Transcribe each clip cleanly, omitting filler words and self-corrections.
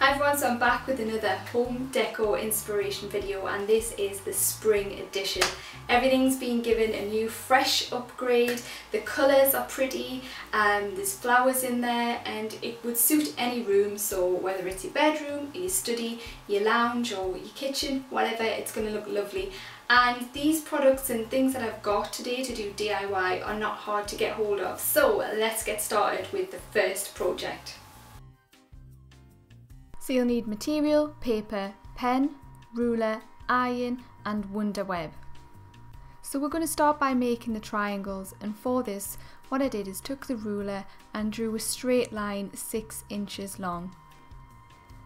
Hi everyone, so I'm back with another home decor inspiration video, and this is the spring edition. Everything's been given a new fresh upgrade. The colours are pretty, there's flowers in there, and it would suit any room. So whether it's your bedroom, your study, your lounge or your kitchen, whatever, it's going to look lovely. And these products and things that I've got today to do DIY are not hard to get hold of. So let's get started with the first project. So you'll need material, paper, pen, ruler, iron and wonder web. So we're going to start by making the triangles, and for this what I did is took the ruler and drew a straight line 6 inches long.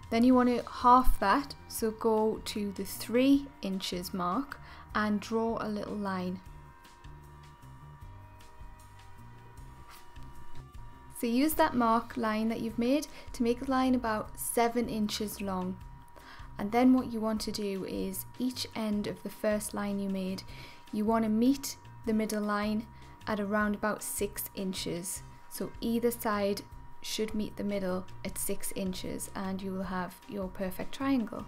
Then you want to half that, so go to the 3 inches mark and draw a little line. So use that mark line that you've made to make a line about 7 inches long. And then what you want to do is each end of the first line you made, you want to meet the middle line at around about 6 inches. So either side should meet the middle at 6 inches and you will have your perfect triangle.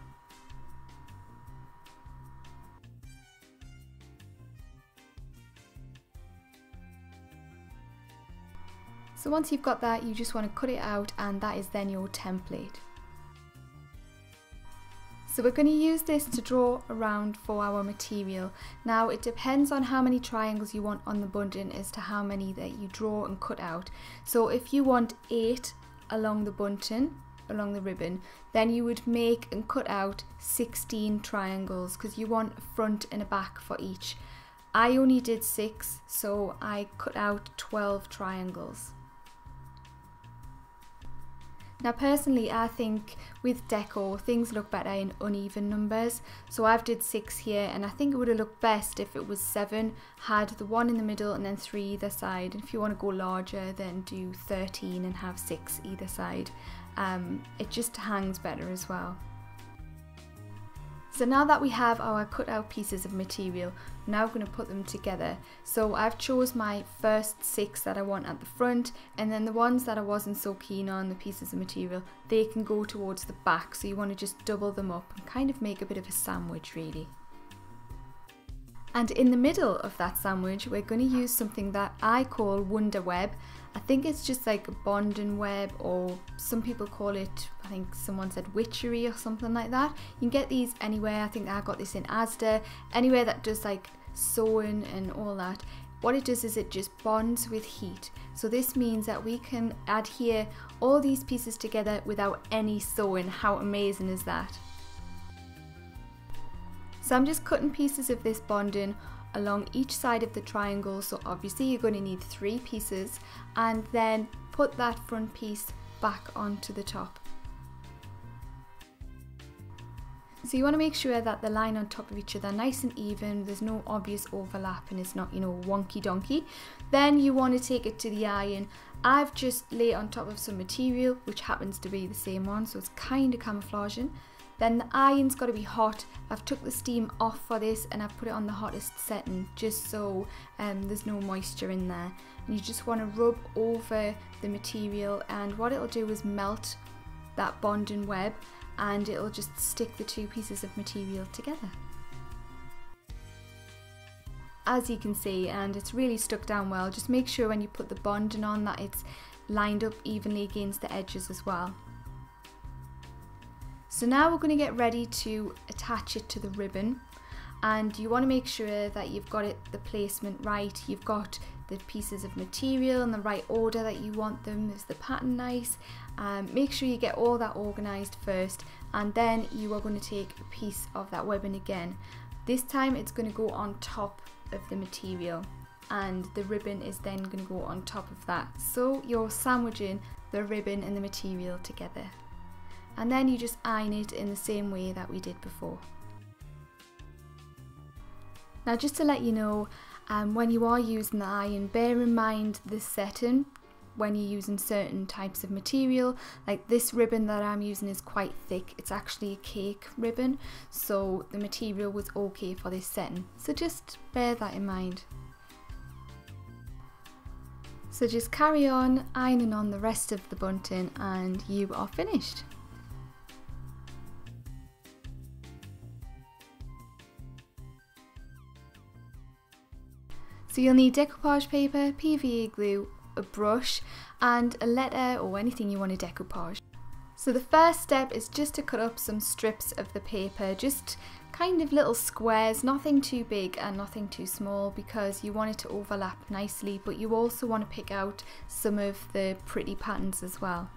So once you've got that, you just want to cut it out, and that is then your template. So we're going to use this to draw around for our material. Now it depends on how many triangles you want on the bunting as to how many that you draw and cut out. So if you want 8 along the bunting, along the ribbon, then you would make and cut out 16 triangles because you want a front and a back for each. I only did 6, so I cut out 12 triangles. Now personally I think with decor things look better in uneven numbers, so I've did 6 here, and I think it would have looked best if it was 7, had the 1 in the middle and then 3 either side. And if you want to go larger then do 13 and have 6 either side. It just hangs better as well. So now that we have our cut out pieces of material, we're now going to put them together. So I've chose my first 6 that I want at the front, and then the ones that I wasn't so keen on, the pieces of material, they can go towards the back. So you want to just double them up and kind of make a bit of a sandwich really. And in the middle of that sandwich we're going to use something that I call wonder web. I think it's just like a bonding web, or some people call it, I think someone said witchery or something like that. You can get these anywhere. I think I got this in Asda, anywhere that does like sewing and all that. What it does is it just bonds with heat. So this means that we can adhere all these pieces together without any sewing. How amazing is that? So I'm just cutting pieces of this bonding along each side of the triangle. So obviously you're going to need 3 pieces, and then put that front piece back onto the top. So you want to make sure that the line on top of each other are nice and even, there's no obvious overlap and it's not, you know, wonky donkey. Then you want to take it to the iron. I've just laid on top of some material which happens to be the same one, so it's kind of camouflaging. Then the iron's got to be hot. I've took the steam off for this and I've put it on the hottest setting just so there's no moisture in there. And you just want to rub over the material, and what it'll do is melt that bonding web, and it'll just stick the 2 pieces of material together. As you can see, and it's really stuck down well. Just make sure when you put the bonding on that it's lined up evenly against the edges as well. So now we're going to get ready to attach it to the ribbon, and you want to make sure that you've got the placement right. You've got the pieces of material in the right order that you want them. Is the pattern nice? Make sure you get all that organised first, and then you are going to take a piece of that webbing again. This time it's going to go on top of the material, and the ribbon is then going to go on top of that. So you're sandwiching the ribbon and the material together. And then you just iron it in the same way that we did before. Now just to let you know, when you are using the iron, bear in mind the setting when you're using certain types of material. Like this ribbon that I'm using is quite thick, it's actually a cake ribbon, so the material was okay for this setting, so just bear that in mind. So just carry on ironing on the rest of the bunting and you are finished. So you'll need decoupage paper, PVA glue, a brush and a letter or anything you want to decoupage. So the first step is just to cut up some strips of the paper, just kind of little squares, nothing too big and nothing too small, because you want it to overlap nicely, but you also want to pick out some of the pretty patterns as well.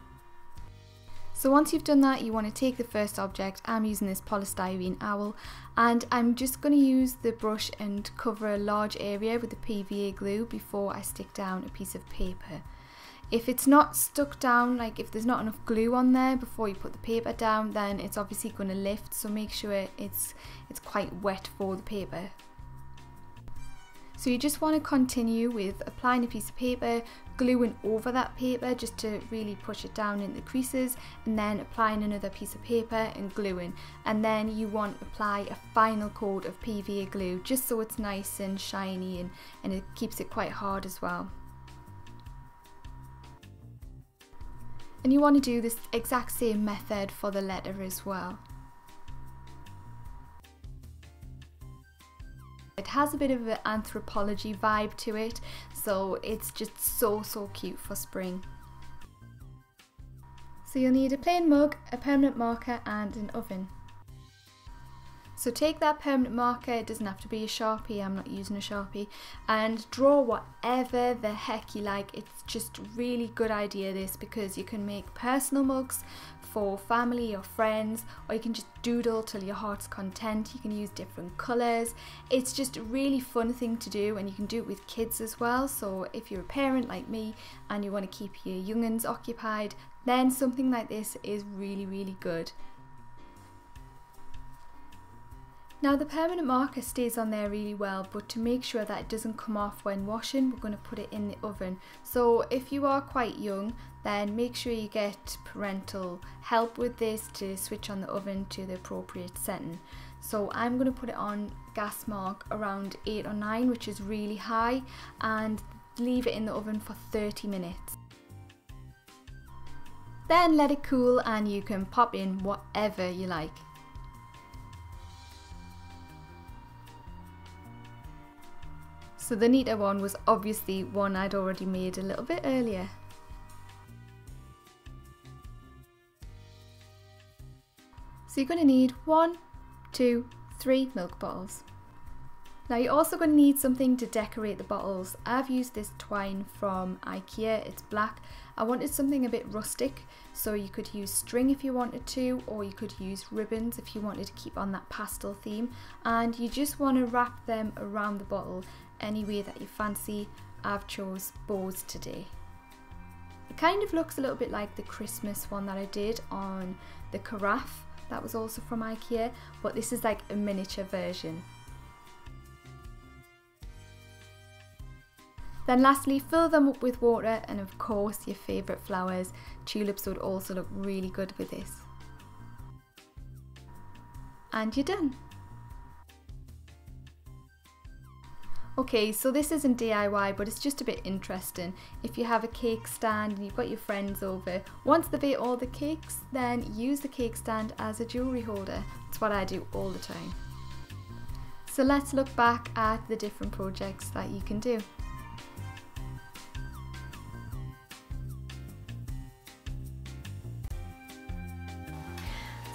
So once you've done that, you want to take the first object. I'm using this polystyrene owl, and I'm just going to use the brush and cover a large area with the PVA glue before I stick down a piece of paper. If it's not stuck down, like if there's not enough glue on there before you put the paper down, then it's obviously going to lift, so make sure it's quite wet for the paper. So you just want to continue with applying a piece of paper, gluing over that paper just to really push it down in the creases, and then applying another piece of paper and gluing, and then you want to apply a final coat of PVA glue just so it's nice and shiny, and it keeps it quite hard as well. And you want to do this exact same method for the letter as well. It has a bit of an anthropology vibe to it, so it's just so cute for spring. So you'll need a plain mug, a permanent marker and an oven. So take that permanent marker, it doesn't have to be a Sharpie, I'm not using a Sharpie, and draw whatever the heck you like. It's just a really good idea this, because you can make personal mugs for family or friends, or you can just doodle till your heart's content. You can use different colours. It's just a really fun thing to do, and you can do it with kids as well. So if you're a parent like me and you want to keep your young'uns occupied, then something like this is really good. Now the permanent marker stays on there really well, but to make sure that it doesn't come off when washing, we're going to put it in the oven. So if you are quite young, then make sure you get parental help with this to switch on the oven to the appropriate setting. So I'm going to put it on gas mark around 8 or 9, which is really high, and leave it in the oven for 30 minutes. Then let it cool and you can pop in whatever you like. So the neater one was obviously one I'd already made a little bit earlier. So you're going to need 1, 2, 3 milk bottles. Now you're also going to need something to decorate the bottles. I've used this twine from IKEA, it's black. I wanted something a bit rustic, so you could use string if you wanted to, or you could use ribbons if you wanted to keep on that pastel theme, and you just want to wrap them around the bottle any way that you fancy. I've chose bows today. It kind of looks a little bit like the Christmas one that I did on the carafe, that was also from IKEA, but this is like a miniature version. Then lastly, fill them up with water, and of course your favourite flowers. Tulips would also look really good with this. And you're done. Okay, so this isn't DIY, but it's just a bit interesting. If you have a cake stand and you've got your friends over, once they've ate all the cakes, then use the cake stand as a jewellery holder. That's what I do all the time. So let's look back at the different projects that you can do.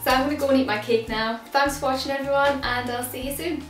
So I'm going to go and eat my cake now. Thanks for watching everyone, and I'll see you soon.